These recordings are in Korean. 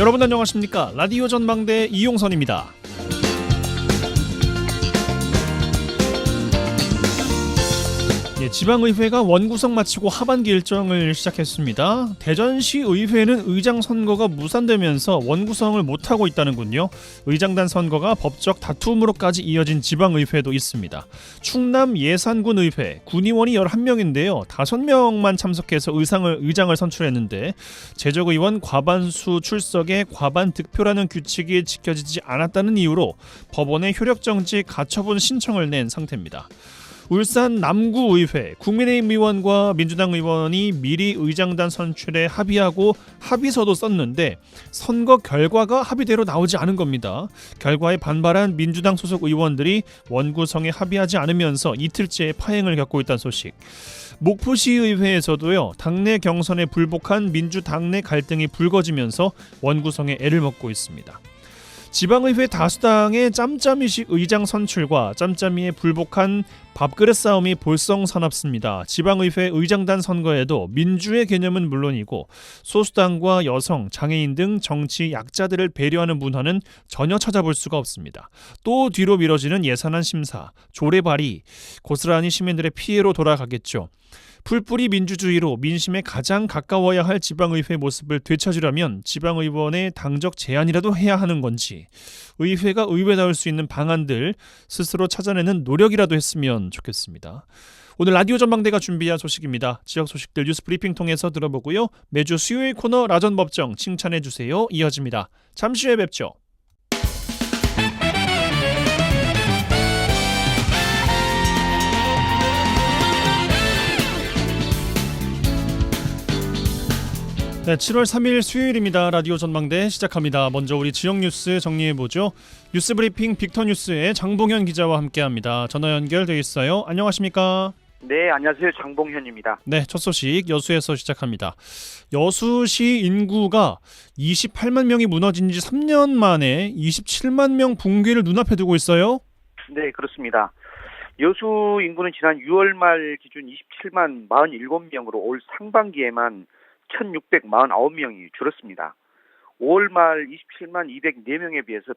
여러분 안녕하십니까? 라디오 전망대 이용선입니다. 지방의회가 원구성 마치고 하반기 일정을 시작했습니다. 대전시 의회는 의장 선거가 무산되면서 원구성을 못하고 있다는군요. 의장단 선거가 법적 다툼으로까지 이어진 지방의회도 있습니다. 충남 예산군 의회 군의원이 11명인데요. 5명만 참석해서 의장을 선출했는데 재적의원 과반수 출석에 과반 득표라는 규칙이 지켜지지 않았다는 이유로 법원에 효력정지 가처분 신청을 낸 상태입니다. 울산 남구의회 국민의힘 의원과 민주당 의원이 미리 의장단 선출에 합의하고 합의서도 썼는데 선거 결과가 합의대로 나오지 않은 겁니다. 결과에 반발한 민주당 소속 의원들이 원구성에 합의하지 않으면서 이틀째 파행을 겪고 있다는 소식. 목포시의회에서도요, 당내 경선에 불복한 민주당내 갈등이 불거지면서 원구성에 애를 먹고 있습니다. 지방의회 다수당의 짬짬이식 의장 선출과 짬짬이에 불복한 밥그릇 싸움이 볼썽사납습니다. 지방의회 의장단 선거에도 민주의 개념은 물론이고 소수당과 여성, 장애인 등 정치 약자들을 배려하는 문화는 전혀 찾아볼 수가 없습니다. 또 뒤로 미뤄지는 예산안 심사, 조례 발의, 고스란히 시민들의 피해로 돌아가겠죠. 풀뿌리 민주주의로 민심에 가장 가까워야 할 지방의회 모습을 되찾으려면 지방의원의 당적 제한이라도 해야 하는 건지, 의회가 의회다울 수 있는 방안들 스스로 찾아내는 노력이라도 했으면 좋겠습니다. 오늘 라디오 전망대가 준비한 소식입니다. 지역 소식들 뉴스 브리핑 통해서 들어보고요. 매주 수요일 코너 라전법정 칭찬해주세요. 이어집니다. 잠시 후에 뵙죠. 네, 7월 3일 수요일입니다. 라디오 전망대 시작합니다. 먼저 우리 지역 뉴스 정리해보죠. 뉴스 브리핑 빅터뉴스의 장봉현 기자와 함께합니다. 전화 연결돼 있어요. 안녕하십니까? 네, 안녕하세요. 장봉현입니다. 네, 첫 소식 여수에서 시작합니다. 여수시 인구가 28만 명이 무너진 지 3년 만에 27만 명 붕괴를 눈앞에 두고 있어요? 네, 그렇습니다. 여수 인구는 지난 6월 말 기준 27만 47명으로 올 상반기에만 1,649명이 줄었습니다. 5월 말 27만 204명에 비해서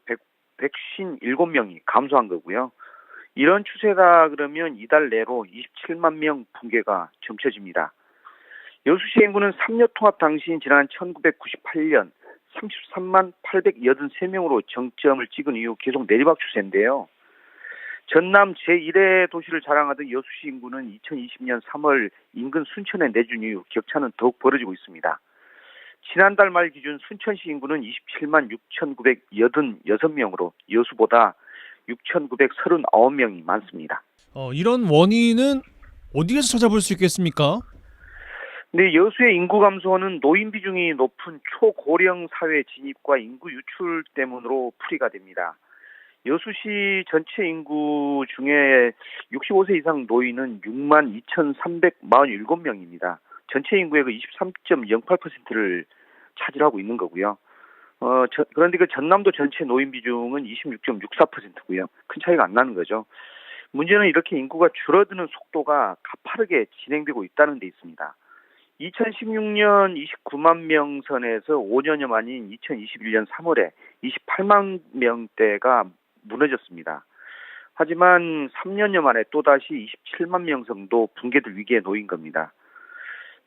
157명이 감소한 거고요. 이런 추세다 그러면 이달 내로 27만 명 붕괴가 점쳐집니다. 여수시 인구는 3년 통합 당시인 지난 1998년 33만 883명으로 정점을 찍은 이후 계속 내리막 추세인데요. 전남 제1의 도시를 자랑하던 여수시 인구는 2020년 3월 인근 순천에 내준 이후 격차는 더욱 벌어지고 있습니다. 지난달 말 기준 순천시 인구는 27만 6,986명으로 여수보다 6,939명이 많습니다. 이런 원인은 어디에서 찾아볼 수 있겠습니까? 네, 여수의 인구 감소는 노인 비중이 높은 초고령 사회 진입과 인구 유출 때문으로 풀이가 됩니다. 여수시 전체 인구 중에 65세 이상 노인은 6만 2,347명입니다. 전체 인구의 그 23.08%를 차지하고 있는 거고요. 그런데 그 전남도 전체 노인 비중은 26.64%고요. 큰 차이가 안 나는 거죠. 문제는 이렇게 인구가 줄어드는 속도가 가파르게 진행되고 있다는 데 있습니다. 2016년 29만 명 선에서 5년여 만인 2021년 3월에 28만 명대가 무너졌습니다. 하지만 3년여 만에 또다시 27만 명 정도 붕괴될 위기에 놓인 겁니다.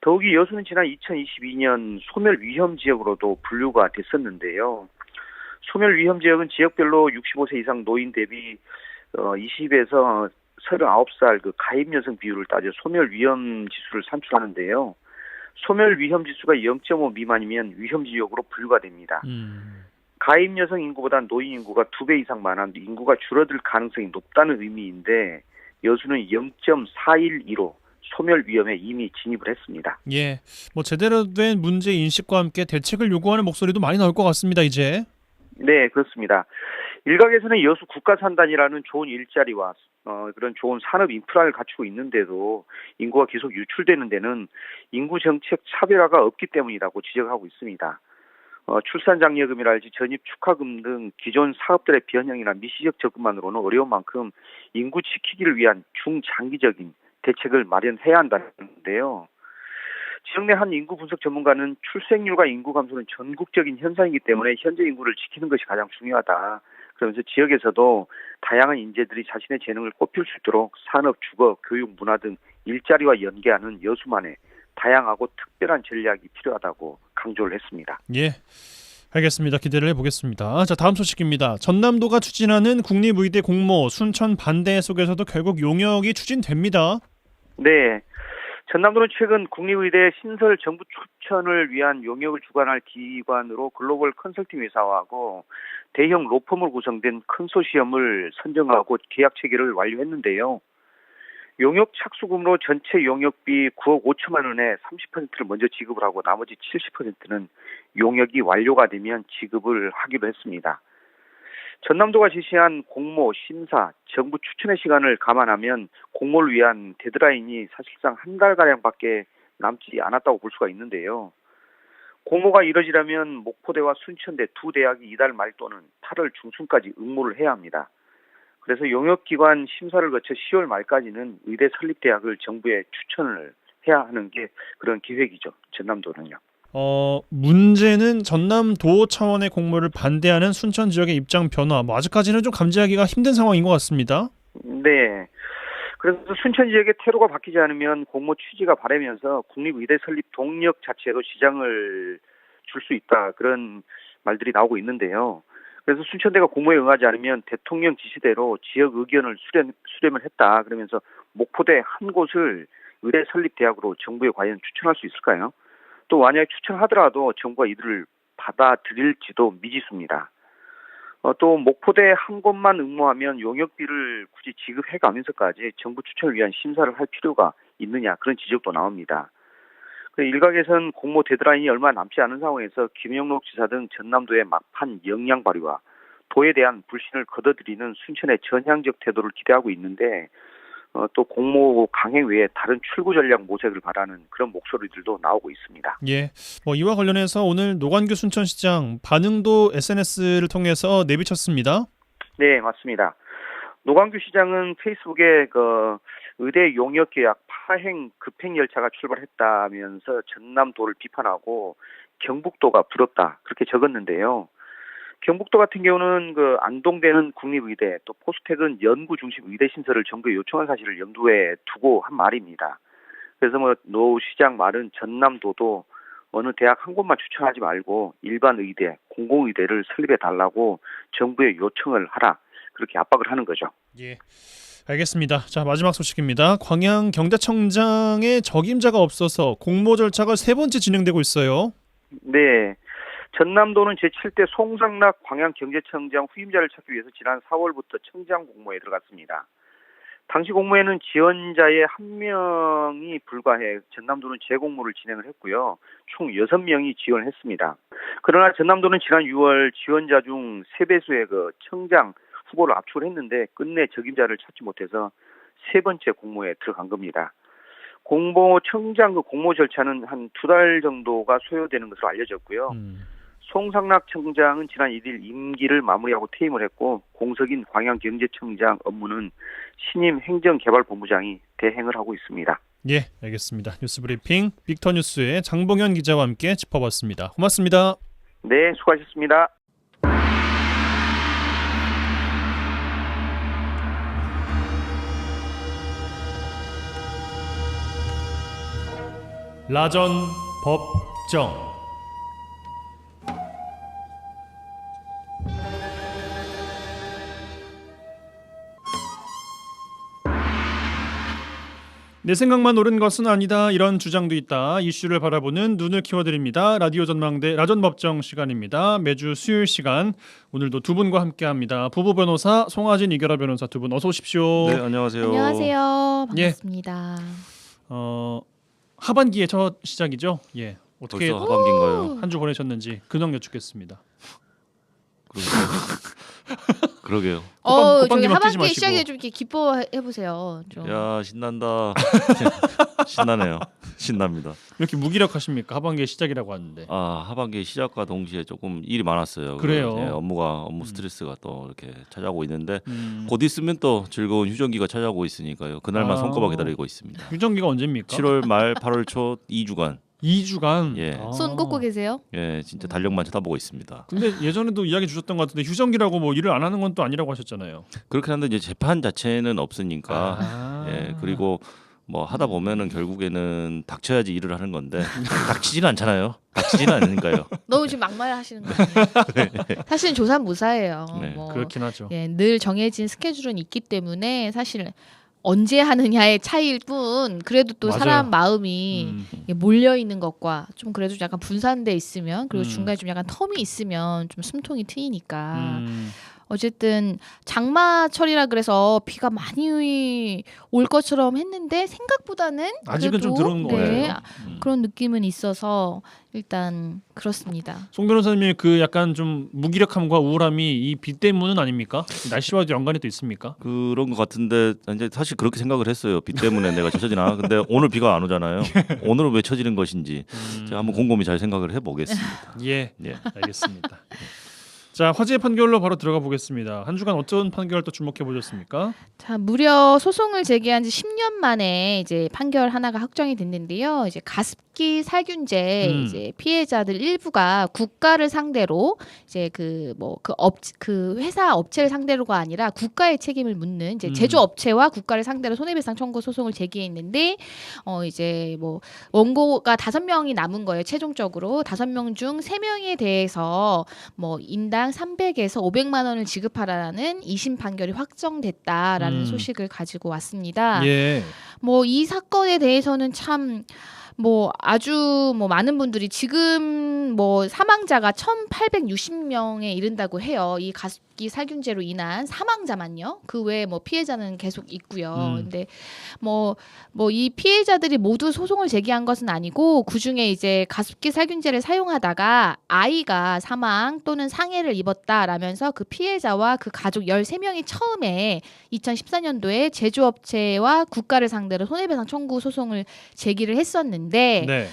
더욱이 여수는 지난 2022년 소멸 위험 지역으로도 분류가 됐었는데요. 소멸 위험 지역은 지역별로 65세 이상 노인 대비 20에서 39살 그 가입 여성 비율을 따져 소멸 위험 지수를 산출하는데요. 소멸 위험 지수가 0.5 미만이면 위험 지역으로 분류가 됩니다. 가입 여성 인구보다 노인 인구가 2배 이상 많아 인구가 줄어들 가능성이 높다는 의미인데 여수는 0.412로 소멸 위험에 이미 진입을 했습니다. 예, 제대로 된 문제 인식과 함께 대책을 요구하는 목소리도 많이 나올 것 같습니다. 이제. 네, 그렇습니다. 일각에서는 여수 국가산단이라는 좋은 일자리와 그런 좋은 산업 인프라를 갖추고 있는데도 인구가 계속 유출되는 데는 인구 정책 차별화가 없기 때문이라고 지적하고 있습니다. 출산장려금이랄지 전입 축하금 등 기존 사업들의 변형이나 미시적 접근만으로는 어려운 만큼 인구 지키기를 위한 중장기적인 대책을 마련해야 한다는데요. 지역 내 한 인구 분석 전문가는 출생률과 인구 감소는 전국적인 현상이기 때문에 현재 인구를 지키는 것이 가장 중요하다. 그러면서 지역에서도 다양한 인재들이 자신의 재능을 꼽힐 수 있도록 산업, 주거, 교육, 문화 등 일자리와 연계하는 여수만의 다양하고 특별한 전략이 필요하다고 강조를 했습니다. 예. 알겠습니다. 기대를 해보겠습니다. 자, 다음 소식입니다. 전남도가 추진하는 국립의대 공모 순천 반대 속에서도 결국 용역이 추진됩니다. 네. 전남도는 최근 국립의대 신설 정부 추천을 위한 용역을 주관할 기관으로 글로벌 컨설팅 회사하고 대형 로펌으로 구성된 컨소시엄을 선정하고 계약 체결을 완료했는데요. 용역 착수금으로 전체 용역비 9억 5천만 원에 30%를 먼저 지급을 하고 나머지 70%는 용역이 완료가 되면 지급을 하기로 했습니다. 전남도가 제시한 공모, 심사, 정부 추천의 시간을 감안하면 공모를 위한 데드라인이 사실상 한 달가량밖에 남지 않았다고 볼 수가 있는데요. 공모가 이뤄지려면 목포대와 순천대 두 대학이 이달 말 또는 8월 중순까지 응모를 해야 합니다. 그래서 용역기관 심사를 거쳐 10월 말까지는 의대 설립대학을 정부에 추천을 해야 하는 게 그런 계획이죠. 전남도는요. 문제는 전남도 차원의 공모를 반대하는 순천 지역의 입장 변화. 아직까지는 좀 감지하기가 힘든 상황인 것 같습니다. 네. 그래서 순천 지역의 태도가 바뀌지 않으면 공모 취지가 바라면서 국립의대 설립 동력 자체로 지장을 줄 수 있다. 그런 말들이 나오고 있는데요. 그래서 순천대가 공모에 응하지 않으면 대통령 지시대로 지역 의견을 수렴을 했다. 그러면서 목포대 한 곳을 의대 설립 대학으로 정부에 과연 추천할 수 있을까요? 또 만약에 추천하더라도 정부가 이들을 받아들일지도 미지수입니다. 또 목포대 한 곳만 응모하면 용역비를 굳이 지급해가면서까지 정부 추천을 위한 심사를 할 필요가 있느냐 그런 지적도 나옵니다. 일각에선 공모 데드라인이 얼마 남지 않은 상황에서 김영록 지사 등 전남도의 막판 역량 발휘와 도에 대한 불신을 거둬들이는 순천의 전향적 태도를 기대하고 있는데 또 공모 강행 외에 다른 출구 전략 모색을 바라는 그런 목소리들도 나오고 있습니다. 예, 이와 관련해서 오늘 노관규 순천시장 반응도 SNS를 통해서 내비쳤습니다. 네, 맞습니다. 노관규 시장은 페이스북에 의대 용역 계약 파행 급행 열차가 출발했다면서 전남도를 비판하고 경북도가 부럽다 그렇게 적었는데요. 경북도 같은 경우는 안동대는 국립의대 또 포스텍은 연구 중심 의대 신설을 정부에 요청한 사실을 염두에 두고 한 말입니다. 그래서 노 시장 말은 전남도도 어느 대학 한 곳만 추천하지 말고 일반 의대, 공공의대를 설립해 달라고 정부에 요청을 하라 그렇게 압박을 하는 거죠. 예. 알겠습니다. 자, 마지막 소식입니다. 광양경제청장의 적임자가 없어서 공모 절차가 세 번째 진행되고 있어요. 네. 전남도는 제7대 송상락 광양경제청장 후임자를 찾기 위해서 지난 4월부터 청장 공모에 들어갔습니다. 당시 공모에는 지원자의 1명이 불과해 전남도는 재공모를 진행을 했고요. 총 6명이 지원을 했습니다. 그러나 전남도는 지난 6월 지원자 중 3배수의 청장 후보를 압축을 했는데 끝내 적임자를 찾지 못해서 세 번째 공모에 들어간 겁니다. 청장 공모 절차는 한 2달 정도가 소요되는 것으로 알려졌고요. 송상락 청장은 지난 1일 임기를 마무리하고 퇴임을 했고 공석인 광양경제청장 업무는 신임 행정개발본부장이 대행을 하고 있습니다. 예, 알겠습니다. 뉴스브리핑 빅터뉴스의 장봉현 기자와 함께 짚어봤습니다. 고맙습니다. 네, 수고하셨습니다. 라전 법정. 내 생각만 옳은 것은 아니다. 이런 주장도 있다. 이슈를 바라보는 눈을 키워드립니다. 라디오 전망대 라전 법정 시간입니다. 매주 수요일 시간 오늘도 두 분과 함께합니다. 부부 변호사 송하진 이결아 변호사 두 분 어서 오십시오. 네, 안녕하세요. 안녕하세요. 반갑습니다. 하반기의 첫 시작이죠. 예. 어떻게 벌써 하반기인가요? 한 주 보내셨는지 근황 여쭙겠습니다. 그러게요. 저기 끼지 하반기 마시고. 시작에 좀 이렇게 기뻐해 보세요. 좀. 야, 신난다. 신나네요. 신납니다. 이렇게 무기력하십니까? 하반기의 시작이라고 하는데. 하반기 시작과 동시에 조금 일이 많았어요. 그래요? 업무 스트레스가 또 이렇게 찾아오고 있는데 곧 있으면 또 즐거운 휴전기가 찾아오고 있으니까요. 그날만 손꼽아 기다리고 있습니다. 휴전기가 언제입니까? 7월 말 8월 초 2주간 2주간. 예. 손 꽂고 계세요? 예, 진짜 달력만 쳐다보고 있습니다. 근데 예전에도 이야기 주셨던 것 같은데 휴정기라고 뭐 일을 안 하는 건 또 아니라고 하셨잖아요. 그렇긴 한데 이제 재판 자체는 없으니까 아. 예, 그리고 뭐 하다 보면은 결국에는 닥쳐야지 일을 하는 건데 닥치지는 않잖아요. 닥치지는 않으니까요. 너무 지금 막말하시는 거 아니에요? 사실은 조산무사예요. 네, 뭐, 그렇긴 하죠. 예, 늘 정해진 스케줄은 있기 때문에 사실 언제 하느냐의 차이일 뿐 그래도 또 맞아요. 사람 마음이 음. 몰려 있는 것과 좀 그래도 약간 분산돼 있으면 그리고 음. 중간에 좀 약간 텀이 있으면 좀 숨통이 트이니까 음. 어쨌든 장마철이라 그래서 비가 많이 올 것처럼 했는데 생각보다는 아직은 좀 그래도, 들어오는 네, 거예요. 그런 느낌은 있어서 일단 그렇습니다. 송 변호사님의 그 약간 좀 무기력함과 우울함이 이 비 때문은 아닙니까? 날씨와도 연관이 또 있습니까? 그런 것 같은데 이제 사실 그렇게 생각을 했어요. 비 때문에 내가 젖어지나. 근데 오늘 비가 안 오잖아요. 오늘은 왜 처지는 것인지 제가 한번 곰곰이 잘 생각을 해보겠습니다. 예, 예. 알겠습니다. 자, 화제의 판결로 바로 들어가 보겠습니다. 한 주간 어떤 판결 또 주목해 보셨습니까? 자, 무려 소송을 제기한 지 10년 만에 이제 판결 하나가 확정이 됐는데요. 이제 가습기 살균제 이제 피해자들 일부가 국가를 상대로 이제 그 회사 업체를 상대로가 아니라 국가의 책임을 묻는 이제 제조업체와 국가를 상대로 손해배상 청구 소송을 제기했는데 이제 뭐 원고가 5명이 남은 거예요. 최종적으로 5명 중 3명에 대해서 뭐 인당 300에서 500만 원을 지급하라는 2심 판결이 확정됐다라는 소식을 가지고 왔습니다. 예. 뭐 이 사건에 대해서는 참 뭐 아주 뭐 많은 분들이 지금 뭐 사망자가 1,860명에 이른다고 해요. 이 가습기 살균제로 인한 사망자만요. 그 외에 뭐 피해자는 계속 있고요. 근데 뭐 이 피해자들이 모두 소송을 제기한 것은 아니고 그중에 이제 가습기 살균제를 사용하다가 아이가 사망 또는 상해를 입었다라면서 그 피해자와 그 가족 13명이 처음에 2014년도에 제조업체와 국가를 상대로 손해배상 청구 소송을 제기를 했었는데 네.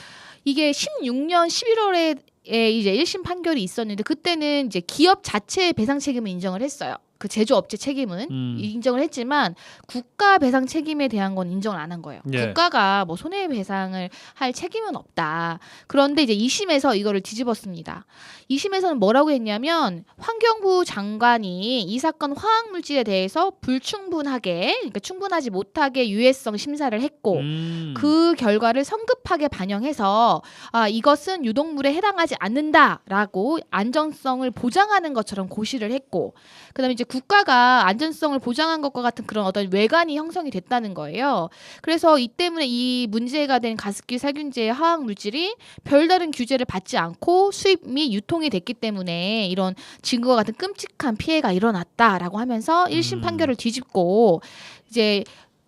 이게 16년 11월에 이제 1심 판결이 있었는데 그때는 이제 기업 자체의 배상 책임을 인정을 했어요. 그 제조업체 책임은 인정을 했지만 국가 배상 책임에 대한 건 인정을 안 한 거예요. 예. 국가가 뭐 손해배상을 할 책임은 없다. 그런데 이제 2심에서 이거를 뒤집었습니다. 2심에서는 뭐라고 했냐면 환경부 장관이 이 사건 화학물질에 대해서 불충분하게 그러니까 충분하지 못하게 유해성 심사를 했고 그 결과를 성급하게 반영해서 이것은 유독물에 해당하지 않는다라고 안전성을 보장하는 것처럼 고시를 했고 그다음에 이제 국가가 안전성을 보장한 것과 같은 그런 어떤 외관이 형성이 됐다는 거예요. 그래서 이 때문에 이 문제가 된 가습기 살균제의 화학 물질이 별다른 규제를 받지 않고 수입 및 유통이 됐기 때문에 이런 지금과 같은 끔찍한 피해가 일어났다라고 하면서 1심 판결을 뒤집고 이제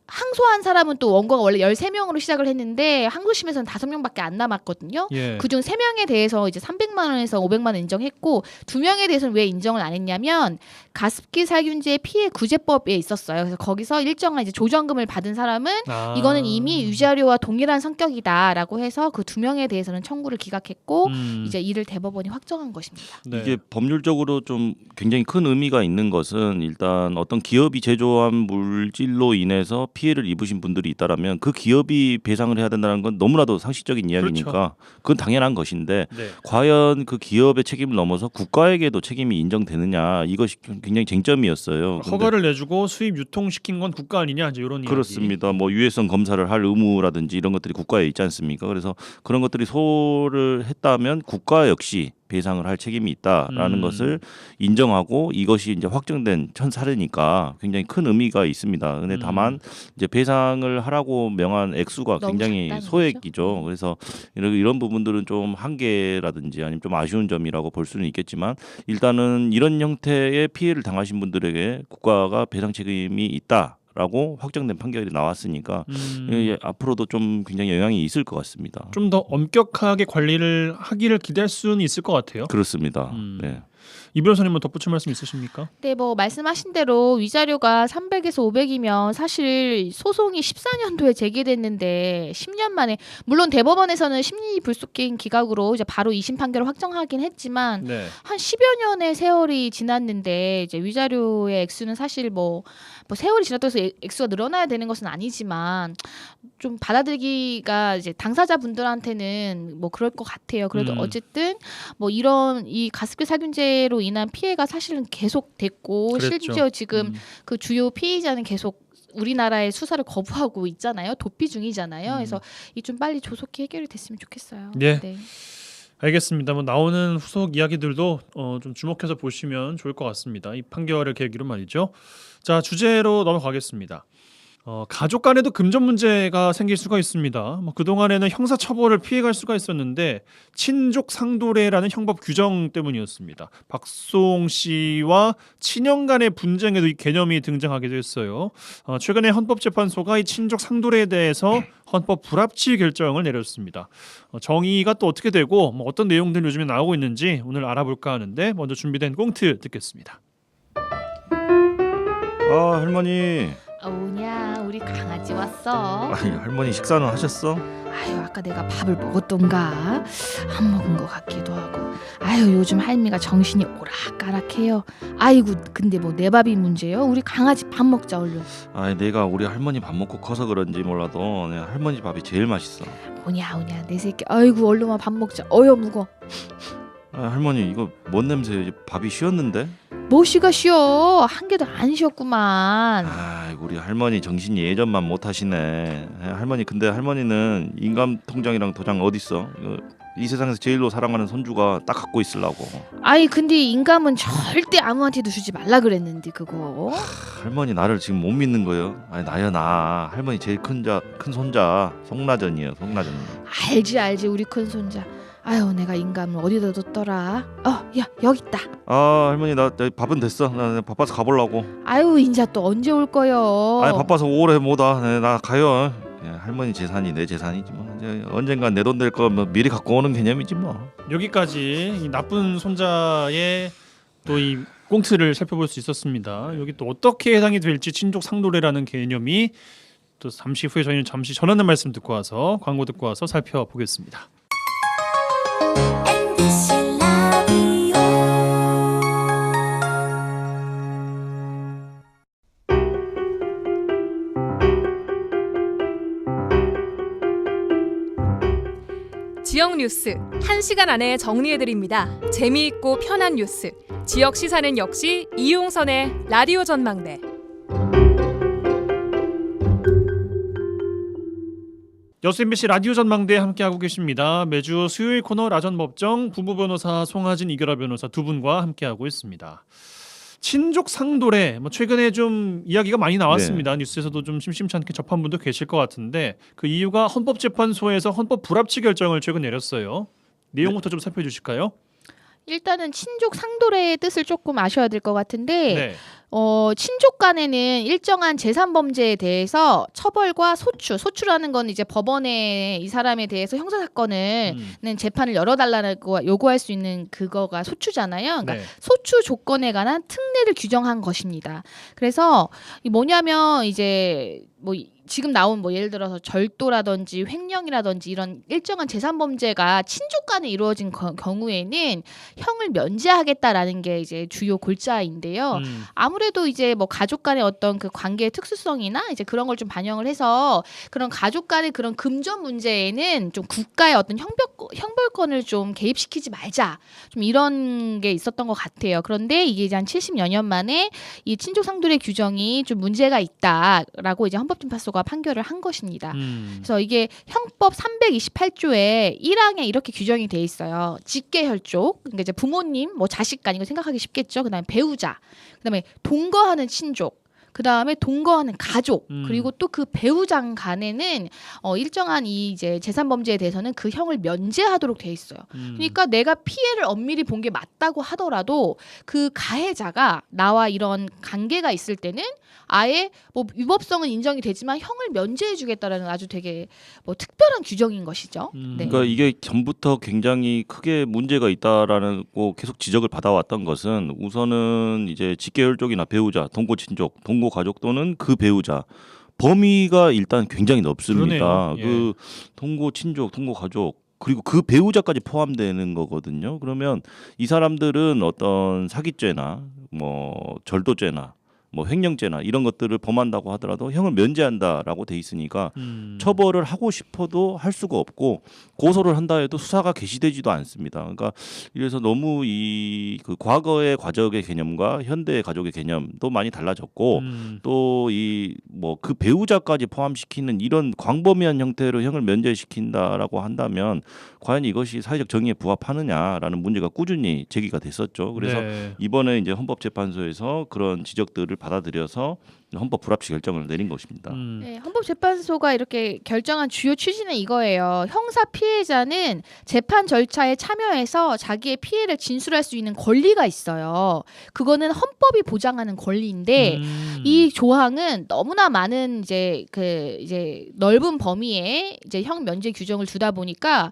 항소한 사람은 또 원고가 원래 13명으로 시작을 했는데 항소심에서는 5명밖에 안 남았거든요. 예. 그중 3명에 대해서 이제 300만 원에서 500만 원 인정했고 2명에 대해서는 왜 인정을 안 했냐면 가습기 살균제 피해 구제법에 있었어요. 그래서 거기서 일정한 이제 조정금을 받은 사람은 이거는 이미 위자료와 동일한 성격이다라고 해서 그 2명에 대해서는 청구를 기각했고 이제 이를 대법원이 확정한 것입니다. 네. 이게 법률적으로 좀 굉장히 큰 의미가 있는 것은 일단 어떤 기업이 제조한 물질로 인해서 피해를 입으신 분들이 있다라면 그 기업이 배상을 해야 된다는 건 너무나도 상식적인 이야기니까 그렇죠. 그건 당연한 것인데 네. 과연 그 기업의 책임을 넘어서 국가에게도 책임이 인정되느냐 이것이 굉장히 쟁점이었어요. 근데 허가를 내주고 수입 유통시킨 건 국가 아니냐 이제 이런 이야기. 그렇습니다. 뭐 유해성 검사를 할 의무라든지 이런 것들이 국가에 있지 않습니까? 그래서 그런 것들이 소를 했다면 국가 역시 배상을 할 책임이 있다라는 것을 인정하고 이것이 이제 확정된 사례니까 굉장히 큰 의미가 있습니다. 근데 다만 이제 배상을 하라고 명한 액수가 너무 굉장히 작다는 소액이죠. 거죠. 그래서 이런 부분들은 좀 한계라든지 아니면 좀 아쉬운 점이라고 볼 수는 있겠지만 일단은 이런 형태의 피해를 당하신 분들에게 국가가 배상 책임이 있다. 라고 확정된 판결이 나왔으니까 앞으로도 좀 굉장히 영향이 있을 것 같습니다. 좀 더 엄격하게 관리를 하기를 기대할 수는 있을 것 같아요. 그렇습니다. 네. 이 변호사님 뭐 덧붙일 말씀 있으십니까? 네, 뭐 말씀하신 대로 위자료가 300에서 500이면 사실 소송이 14년도에 제기됐는데 10년 만에 물론 대법원에서는 심리 불속긴 기각으로 이제 바로 2심 판결을 확정하긴 했지만 네. 한 10여 년의 세월이 지났는데 이제 위자료의 액수는 사실 뭐 세월이 지났다고 해서 액수가 늘어나야 되는 것은 아니지만 좀 받아들이기가 이제 당사자분들한테는 뭐 그럴 것 같아요. 그래도 어쨌든 뭐 이런 이 가습기 살균제로 인한 피해가 사실은 계속됐고 그랬죠. 심지어 지금 그 주요 피의자는 계속 우리나라의 수사를 거부하고 있잖아요. 도피 중이잖아요. 그래서 이 좀 빨리 조속히 해결이 됐으면 좋겠어요. 예. 네. 알겠습니다. 뭐 나오는 후속 이야기들도 좀 주목해서 보시면 좋을 것 같습니다. 이 판결을 계기로 말이죠. 자, 주제로 넘어가겠습니다. 가족 간에도 금전 문제가 생길 수가 있습니다. 뭐 그동안에는 형사처벌을 피해갈 수가 있었는데 친족 상도례라는 형법 규정 때문이었습니다. 박수홍 씨와 친형 간의 분쟁에도 이 개념이 등장하기도 했어요. 최근에 헌법재판소가 이 친족 상도례에 대해서 헌법 불합치 결정을 내렸습니다. 정의가 또 어떻게 되고 뭐 어떤 내용들 요즘에 나오고 있는지 오늘 알아볼까 하는데 먼저 준비된 꽁트 듣겠습니다. 할머니. 오냐, 우리 강아지 왔어. 아니, 할머니 식사는 하셨어? 아유, 아까 내가 밥을 먹었던가 안 먹은 것 같기도 하고. 아유, 요즘 할미가 정신이 오락가락해요. 아이고, 근데 뭐 내 밥이 문제요? 우리 강아지 밥 먹자 얼른. 아니, 내가 우리 할머니 밥 먹고 커서 그런지 몰라도 내 할머니 밥이 제일 맛있어. 오냐 내 새끼. 아이고, 얼른 와 밥 먹자. 어여 묵어. 할머니 이거 뭔 냄새? 밥이 쉬었는데? 뭐시가 쉬어? 한 개도 안 쉬었구만. 우리 할머니 정신이 예전만 못하시네. 할머니 근데 할머니는 인감 통장이랑 도장 어디 있어? 이 세상에서 제일로 사랑하는 손주가 딱 갖고 있으려고. 아이, 근데 인감은 절대 아무한테도 주지 말라 그랬는데 그거. 할머니 나를 지금 못 믿는 거예요? 아니 나야 나. 할머니 제일 큰 손자 송나전이에요. 송나전. 알지 우리 큰 손자. 아유, 내가 인감을 어디다 뒀더라. 야, 여기 있다. 할머니 나 밥은 됐어. 나 바빠서 가보려고. 아유, 인자 또 언제 올 거요? 아니 바빠서 오래 못와. 나 가요. 할머니 재산이 내 재산이지 뭐. 이제 언젠간 내 돈 될 거 뭐 미리 갖고 오는 개념이지 뭐. 여기까지 이 나쁜 손자의 또 이 꽁트를 살펴볼 수 있었습니다. 여기 또 어떻게 해당이 될지 친족 상도례라는 개념이 또 잠시 후에 저희는 잠시 전하는 말씀 듣고 와서 광고 듣고 와서 살펴보겠습니다. MBC 라디오 지역 뉴스 1시간 안에 정리해드립니다. 재미있고 편한 뉴스, 지역 시사는 역시 이용선의 라디오 전망대. 여수 MBC 라디오 전망대 함께하고 계십니다. 매주 수요일 코너 라전법정 부부 변호사 송하진 이결아 변호사 두 분과 함께하고 있습니다. 친족 상도례 최근에 좀 이야기가 많이 나왔습니다. 네. 뉴스에서도 좀 심심찮게 접한 분도 계실 것 같은데 그 이유가 헌법재판소에서 헌법 불합치 결정을 최근 내렸어요. 내용부터 좀 살펴주실까요? 일단은 친족 상도례의 뜻을 조금 아셔야 될 것 같은데 네. 친족 간에는 일정한 재산 범죄에 대해서 처벌과 소추라는 건 이제 법원에 이 사람에 대해서 형사 사건을 재판을 열어달라고 요구할 수 있는 그거가 소추잖아요. 그러니까 네. 소추 조건에 관한 특례를 규정한 것입니다. 그래서 이 뭐냐면 이제 뭐 지금 나온 뭐 예를 들어서 절도라든지 횡령이라든지 이런 일정한 재산 범죄가 친족 간에 이루어진 경우에는 형을 면제하겠다라는 게 이제 주요 골자인데요. 아무래도 이제 뭐 가족 간의 어떤 그 관계의 특수성이나 이제 그런 걸 좀 반영을 해서 그런 가족 간의 그런 금전 문제에는 좀 국가의 어떤 형벌권을 좀 개입시키지 말자. 좀 이런 게 있었던 것 같아요. 그런데 이게 이제 한 70여 년 만에 이 친족 상도례 규정이 좀 문제가 있다라고 이제 헌법재판소가 판결을 한 것입니다. 그래서 이게 형법 328조에 1항에 이렇게 규정이 돼 있어요. 직계혈족, 그러니까 이제 부모님, 뭐 자식 간 이거 생각하기 쉽겠죠. 그다음에 배우자, 그다음에 동거하는 친족, 그다음에 동거하는 가족, 음. 그리고 또 그 배우장 간에는 일정한 이 이제 재산 범죄에 대해서는 그 형을 면제하도록 돼 있어요. 그러니까 내가 피해를 엄밀히 본 게 맞다고 하더라도 그 가해자가 나와 이런 관계가 있을 때는 아예 뭐 위법성은 인정이 되지만 형을 면제해주겠다라는 아주 되게 뭐 특별한 규정인 것이죠. 네. 그러니까 이게 전부터 굉장히 크게 문제가 있다라는 거 계속 지적을 받아왔던 것은 우선은 이제 직계혈 쪽이나 배우자, 동거 친족, 동거 가족 또는 그 배우자 범위가 일단 굉장히 넓습니다. 그러네요. 예. 그 동거 친족, 동거 가족 그리고 그 배우자까지 포함되는 거거든요. 그러면 이 사람들은 어떤 사기죄나 뭐 절도죄나 뭐 횡령죄나 이런 것들을 범한다고 하더라도 형을 면제한다라고 돼 있으니까 처벌을 하고 싶어도 할 수가 없고 고소를 한다 해도 수사가 개시되지도 않습니다. 그러니까 이래서 너무 이 그 과거의 가족의 개념과 현대의 가족의 개념도 많이 달라졌고 또 이 뭐 그 배우자까지 포함시키는 이런 광범위한 형태로 형을 면제시킨다라고 한다면 과연 이것이 사회적 정의에 부합하느냐라는 문제가 꾸준히 제기가 됐었죠. 그래서 네. 이번에 이제 헌법재판소에서 그런 지적들을 받아들여서 헌법 불합치 결정을 내린 것입니다. 네, 헌법재판소가 이렇게 결정한 주요 취지는 이거예요. 형사 피해자는 재판 절차에 참여해서 자기의 피해를 진술할 수 있는 권리가 있어요. 그거는 헌법이 보장하는 권리인데 이 조항은 너무나 많은 이제 넓은 범위에 이제 형 면제 규정을 두다 보니까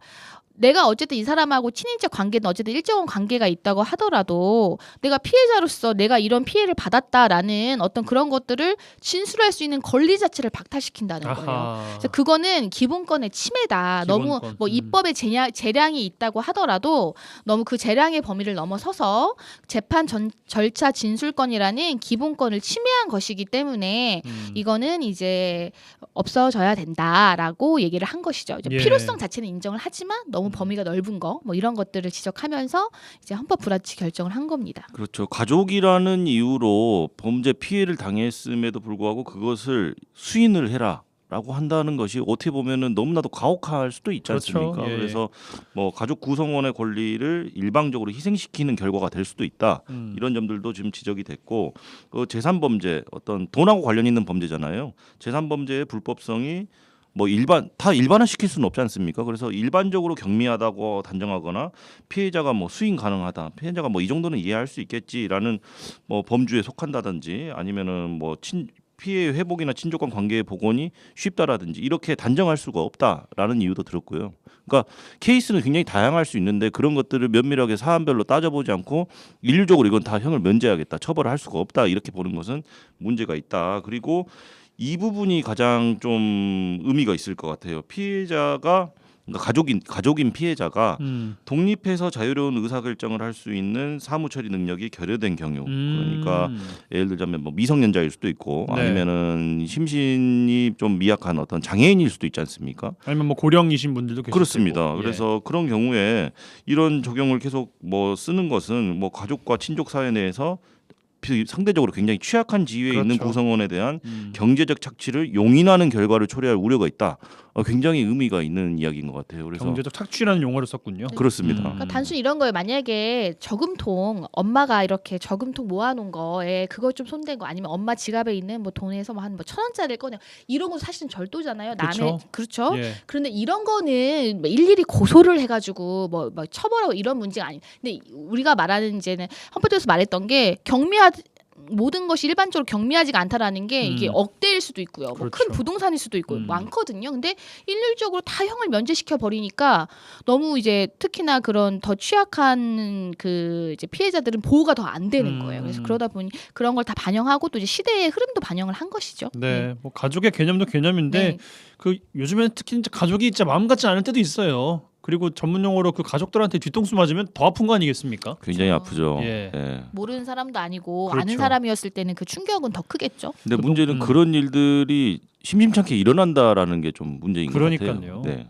내가 어쨌든 이 사람하고 친인척 관계는 어쨌든 일정한 관계가 있다고 하더라도 내가 피해자로서 내가 이런 피해를 받았다라는 어떤 그런 것들을 진술할 수 있는 권리 자체를 박탈시킨다는 거예요. 아하. 그래서 그거는 기본권의 침해다. 너무 기본권. 뭐 입법의 재량이 있다고 하더라도 너무 그 재량의 범위를 넘어서서 재판 절차 진술권이라는 기본권을 침해한 것이기 때문에 이거는 이제 없어져야 된다라고 얘기를 한 것이죠. 이제 예. 필요성 자체는 인정을 하지만 너무 범위가 넓은 거 뭐 이런 것들을 지적하면서 이제 헌법 불합치 결정을 한 겁니다. 그렇죠. 가족이라는 이유로 범죄 피해를 당했음에도 불구하고 그것을 수인을 해라라고 한다는 것이 어떻게 보면은 너무나도 가혹할 수도 있지 그렇죠. 않습니까? 예. 그래서 뭐 가족 구성원의 권리를 일방적으로 희생시키는 결과가 될 수도 있다. 이런 점들도 지금 지적이 됐고 그 재산 범죄 어떤 돈하고 관련 있는 범죄잖아요. 재산 범죄의 불법성이 뭐 일반화시킬 수는 없지 않습니까? 그래서 일반적으로 경미하다고 단정하거나 피해자가 뭐 수인 가능하다, 피해자가 뭐 이 정도는 이해할 수 있겠지라는 뭐 범주에 속한다든지 아니면은 뭐 피해 회복이나 친족간 관계의 복원이 쉽다라든지 이렇게 단정할 수가 없다라는 이유도 들었고요. 그러니까 케이스는 굉장히 다양할 수 있는데 그런 것들을 면밀하게 사안별로 따져보지 않고 일률적으로 이건 다 형을 면제하겠다, 처벌을 할 수가 없다 이렇게 보는 것은 문제가 있다. 그리고 이 부분이 가장 좀 의미가 있을 것 같아요. 피해자가 그러니까 가족인 피해자가 독립해서 자유로운 의사결정을 할 수 있는 사무처리 능력이 결여된 경우, 그러니까 예를 들자면 뭐 미성년자일 수도 있고 네. 아니면은 심신이 좀 미약한 어떤 장애인일 수도 있지 않습니까? 아니면 뭐 고령이신 분들도 계실 그렇습니다. 테고. 예. 그래서 그런 경우에 이런 적용을 계속 뭐 쓰는 것은 뭐 가족과 친족 사회 내에서 상대적으로 굉장히 취약한 지위에 그렇죠. 있는 구성원에 대한 경제적 착취를 용인하는 결과를 초래할 우려가 있다. 굉장히 의미가 있는 이야기인 것 같아요. 그래서 경제적 착취라는 용어를 썼군요. 그렇습니다. 그러니까 단순히 이런 거예요. 만약에 저금통 엄마가 이렇게 저금통 모아놓은 거에 그거 좀 손댄 거 아니면 엄마 지갑에 있는 뭐 돈에서 뭐 한 뭐 1,000원짜리를 꺼내 이런 건 사실은 절도잖아요. 남의 그쵸. 그렇죠. 예. 그런데 이런 거는 뭐 일일이 고소를 해가지고 뭐 처벌하고 이런 문제가 아니. 근데 우리가 말하는 이제는 헌법에서 말했던 게 모든 것이 일반적으로 경미하지가 않다라는 게 이게 억대일 수도 있고요. 뭐 큰 그렇죠. 부동산일 수도 있고 많거든요. 근데 일률적으로 다 형을 면제시켜 버리니까 너무 이제 특히나 그런 더 취약한 그 이제 피해자들은 보호가 더 안 되는 거예요. 그래서 그러다 보니 그런 걸 다 반영하고 또 이제 시대의 흐름도 반영을 한 것이죠. 네, 뭐 가족의 개념도 개념인데 네. 그 요즘에는 특히 진짜 가족이 진짜 마음 같지 않을 때도 있어요. 그리고 전문 용어로 그 가족들한테 뒤통수 맞으면 더 아픈 거 아니겠습니까? 굉장히 아프죠. 예. 예. 모르는 사람도 아니고 그렇죠. 아는 사람이었을 때는 그 충격은 더 크겠죠. 근데 문제는 그런 일들이 심심찮게 일어난다라는 게 좀 문제인 것 그러니까요. 같아요. 네.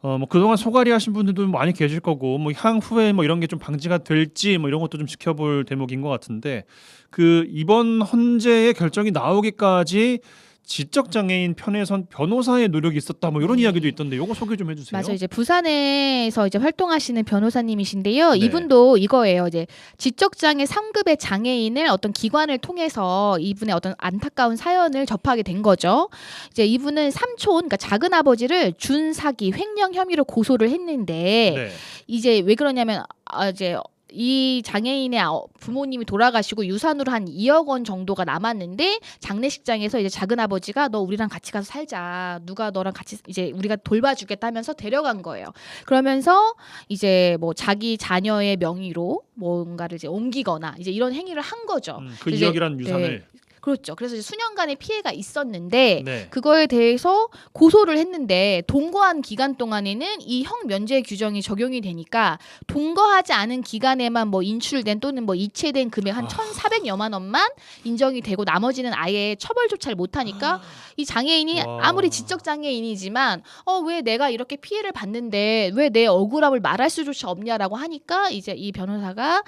뭐 그동안 소갈이 하신 분들도 많이 계실 거고 뭐 향후에 뭐 이런 게 좀 방지가 될지 뭐 이런 것도 좀 지켜볼 대목인 것 같은데 그 이번 헌재의 결정이 나오기까지 지적 장애인 편에선 변호사의 노력이 있었다 뭐 이런 이야기도 있던데 요거 소개 좀 해주세요. 맞아요. 이제 부산에서 이제 활동하시는 변호사님이신데요. 네. 이분도 이거예요. 이제 지적장애 3급의 장애인을 어떤 기관을 통해서 이분의 어떤 안타까운 사연을 접하게 된 거죠. 이제 이분은 삼촌, 그러니까 작은 아버지를 준사기 횡령 혐의로 고소를 했는데 네. 이제 왜 그러냐면 이제 이 장애인의 부모님이 돌아가시고 유산으로 한 2억 원 정도가 남았는데 장례식장에서 이제 작은 아버지가 너 우리랑 같이 가서 살자. 누가 너랑 같이 이제 우리가 돌봐주겠다 하면서 데려간 거예요. 그러면서 이제 뭐 자기 자녀의 명의로 뭔가를 이제 옮기거나 이제 이런 행위를 한 거죠. 그 이제, 2억이라는 유산을. 그렇죠. 그래서 이제 수년간의 피해가 있었는데 네. 그거에 대해서 고소를 했는데 동거한 기간 동안에는 이 형 면제 규정이 적용이 되니까 동거하지 않은 기간에만 뭐 인출된 또는 뭐 이체된 금액 한 1,400여만 원만 인정이 되고 나머지는 아예 처벌조차를 못하니까 이 장애인이 와. 아무리 지적 장애인이지만 왜 내가 이렇게 피해를 받는데 왜 내 억울함을 말할 수조차 없냐라고 하니까 이제 이 변호사가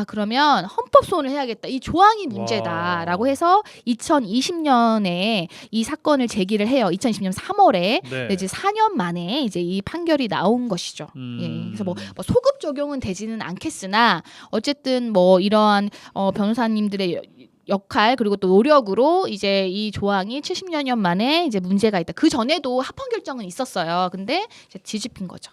그러면 헌법 소원을 해야겠다. 이 조항이 문제다라고 해서 2020년에 이 사건을 제기를 해요. 2020년 3월에 네. 이제 4년 만에 이제 이 판결이 나온 것이죠. 예, 그래서 뭐 소급 적용은 되지는 않겠으나 어쨌든 뭐 이러한 변호사님들의 역할 그리고 또 노력으로 이제 이 조항이 70여 년 만에 이제 문제가 있다. 그 전에도 합헌 결정은 있었어요. 근데 이제 뒤집힌 거죠.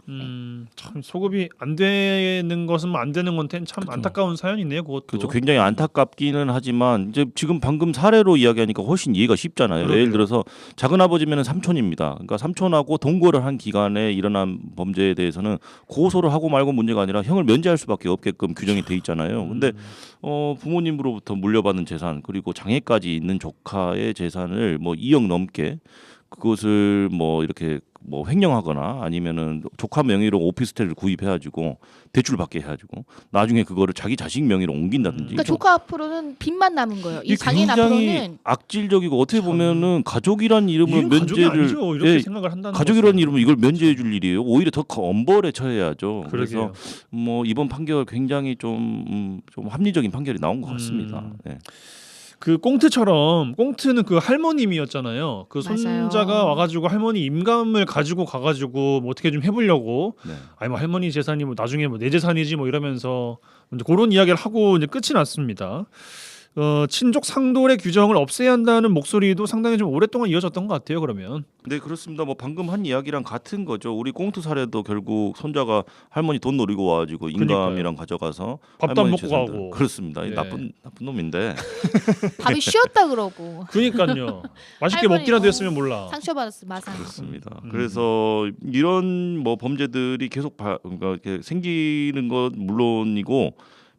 참 소급이 안 되는 것은 안 되는 건데 참 그렇죠. 안타까운 사연이네요. 그것도. 그렇죠. 굉장히 안타깝기는 하지만 이제 지금 방금 사례로 이야기하니까 훨씬 이해가 쉽잖아요. 그러게요. 예를 들어서 작은 아버지면은 삼촌입니다. 그러니까 삼촌하고 동거를 한 기간에 일어난 범죄에 대해서는 고소를 하고 말고 문제가 아니라 형을 면제할 수밖에 없게끔 규정이 돼 있잖아요. 근데 부모님으로부터 물려받은 재산 그리고 장애까지 있는 조카의 재산을 뭐 2억 넘게 그것을 뭐 이렇게 뭐 횡령하거나 아니면은 조카 명의로 오피스텔을 구입해가지고 대출 받게 해가지고 나중에 그거를 자기 자식 명의로 옮긴다든지. 그러니까 조카 앞으로는 빚만 남은 거예요. 이 이게 장애인 굉장히 앞으로는 악질적이고 어떻게 보면은 가족이란 이름을 이건 가족이 면제를 아니죠. 이렇게 예, 생각을 한다는 가족이라는 것은. 이름을 이걸 면제해줄 일이에요. 오히려 더 엄벌에 처해야죠. 그러게요. 그래서 뭐 이번 판결 굉장히 좀 합리적인 판결이 나온 것 같습니다. 네. 그 꽁트처럼 꽁트는 그 할머님이었잖아요. 그 손자가 맞아요. 와가지고 할머니 임감을 가지고 가가지고 뭐 어떻게 좀 해보려고 네. 아니 뭐 할머니 재산이 뭐 나중에 뭐 내 재산이지 뭐 이러면서 이제 그런 이야기를 하고 이제 끝이 났습니다. 친족 상돌의 규정을 없애야 한다는 목소리도 상당히 좀 오랫동안 이어졌던 것 같아요. 그러면 네 그렇습니다. 뭐 방금 한 이야기랑 같은 거죠. 우리 꽁트 사례도 결국 손자가 할머니 돈 노리고 와가지고 임감이랑 가져가서 밥도 안 할머니 먹고 재산들. 가고. 그렇습니다. 네. 나쁜 놈인데. 밥이 쉬었다 그러고 그러니까요. 맛있게 할머니, 먹기라도 했으면 몰라. 상처받았어 마상. 그렇습니다. 그래서 이런 뭐 범죄들이 계속 그러니까 이렇게 생기는 건 물론이고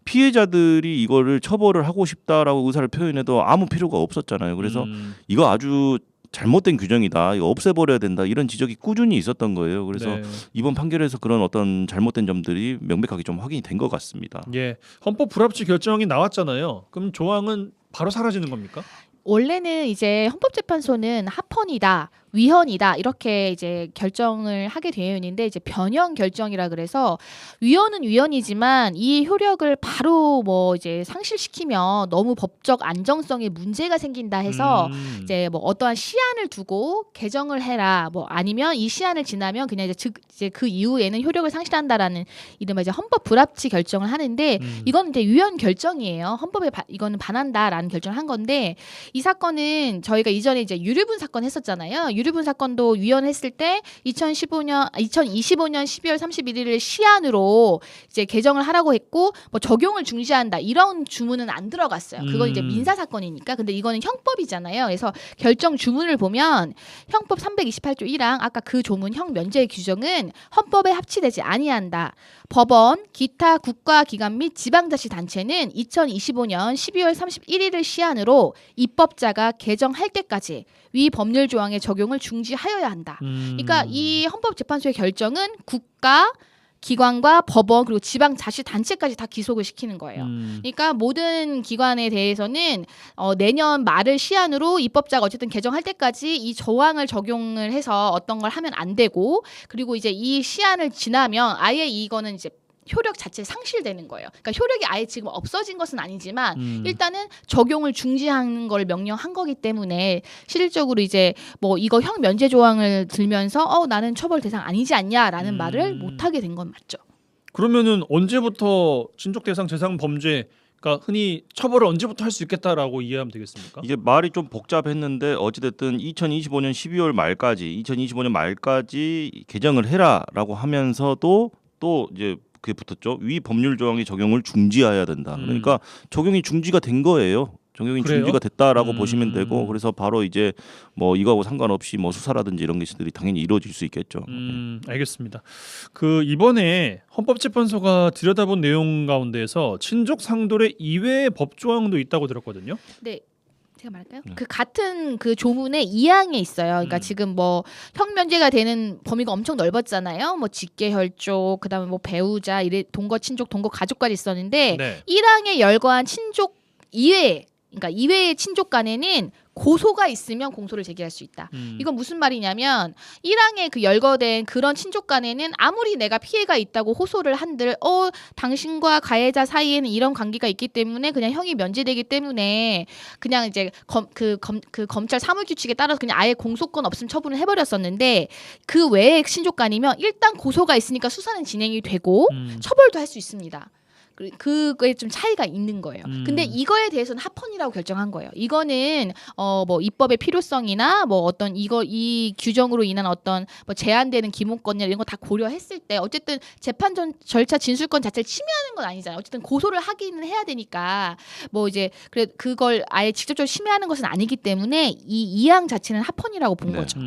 피해자들이 이거를 처벌을 하고 싶다라고 의사를 표현해도 아무 필요가 없었잖아요. 그래서 이거 아주 잘못된 규정이다. 이거 없애버려야 된다. 이런 지적이 꾸준히 있었던 거예요. 그래서 네. 이번 판결에서 그런 어떤 잘못된 점들이 명백하게 좀 확인이 된 것 같습니다. 예, 헌법 불합치 결정이 나왔잖아요. 그럼 조항은 바로 사라지는 겁니까? 원래는 이제 헌법재판소는 합헌이다, 위헌이다 이렇게 이제 결정을 하게 되어 있는데 이제 변형 결정이라 그래서 위헌은 위헌이지만 이 효력을 바로 뭐 이제 상실시키면 너무 법적 안정성에 문제가 생긴다 해서 이제 뭐 어떠한 시한을 두고 개정을 해라 뭐 아니면 이 시한을 지나면 그냥 이제 그 이후에는 효력을 상실한다라는 이른바 이제 헌법 불합치 결정을 하는데 이건 이제 위헌 결정이에요. 헌법에 이거는 반한다라는 결정을 한 건데 이 사건은 저희가 이전에 이제 유류분 사건 했었잖아요. 유류분 사건도 위헌했을 때 2025년 12월 31일을 시한으로 이제 개정을 하라고 했고 뭐 적용을 중지한다 이런 주문은 안 들어갔어요. 그건 이제 민사 사건이니까. 근데 이거는 형법이잖아요. 그래서 결정 주문을 보면 형법 328조 1항 아까 그 조문 형 면제 규정은 헌법에 합치되지 아니한다. 법원, 기타 국가기관 및 지방자치단체는 2025년 12월 31일을 시한으로 입법자가 개정할 때까지 위 법률 조항의 적용을 중지하여야 한다. 그러니까 이 헌법재판소의 결정은 국가, 기관과 법원 그리고 지방자치단체까지 다 기속을 시키는 거예요. 그러니까 모든 기관에 대해서는 내년 말을 시한으로 입법자가 어쨌든 개정할 때까지 이 조항을 적용을 해서 어떤 걸 하면 안 되고 그리고 이제 이 시한을 지나면 아예 이거는 이제 효력 자체 상실되는 거예요. 그러니까 효력이 아예 지금 없어진 것은 아니지만 일단은 적용을 중지하는 걸 명령한 거기 때문에 실질적으로 이제 뭐 이거 형 면제 조항을 들면서 나는 처벌 대상 아니지 않냐라는 말을 못 하게 된 건 맞죠. 그러면은 언제부터 친족 대상 재산 범죄 그러니까 흔히 처벌을 언제부터 할 수 있겠다라고 이해하면 되겠습니까? 이게 말이 좀 복잡했는데 어찌됐든 2025년 12월 말까지 2025년 말까지 개정을 해라라고 하면서도 또 이제 그게 붙었죠. 위 법률 조항의 적용을 중지해야 된다. 그러니까 적용이 중지가 된 거예요. 적용이 그래요? 중지가 됐다라고 보시면 되고 그래서 바로 이제 뭐 이거하고 상관없이 뭐 수사라든지 이런 것들이 당연히 이루어질 수 있겠죠. 알겠습니다. 그 이번에 헌법재판소가 들여다본 내용 가운데에서 친족 상돌의 이외의 법 조항도 있다고 들었거든요. 네. 제가 말할까요? 그 같은 그 조문의 2항에 있어요. 그러니까 지금 뭐 형면제가 되는 범위가 엄청 넓었잖아요. 뭐 직계혈족, 그다음에 뭐 배우자, 이래 동거 친족, 동거 가족까지 있었는데 네. 1항에 열거한 친족 이외에 그러니까 이외의 친족 간에는 고소가 있으면 공소를 제기할 수 있다. 이건 무슨 말이냐면 1항에 그 열거된 그런 친족 간에는 아무리 내가 피해가 있다고 호소를 한들 당신과 가해자 사이에는 이런 관계가 있기 때문에 그냥 형이 면제되기 때문에 그냥 이제 검찰 사무규칙에 따라서 그냥 아예 공소권 없음 처분을 해버렸었는데 그 외의 친족 간이면 일단 고소가 있으니까 수사는 진행이 되고 처벌도 할 수 있습니다. 그거에 좀 차이가 있는 거예요. 근데 이거에 대해서는 합헌이라고 결정한 거예요. 이거는 뭐 입법의 필요성이나 뭐 어떤 이 규정으로 인한 어떤 뭐 제한되는 기본권이나 이런 거 다 고려했을 때 어쨌든 재판 절차 진술권 자체를 침해하는 건 아니잖아요. 어쨌든 고소를 하기는 해야 되니까 뭐 이제 그걸 아예 직접적으로 침해하는 것은 아니기 때문에 이 2항 자체는 합헌이라고 본 거죠.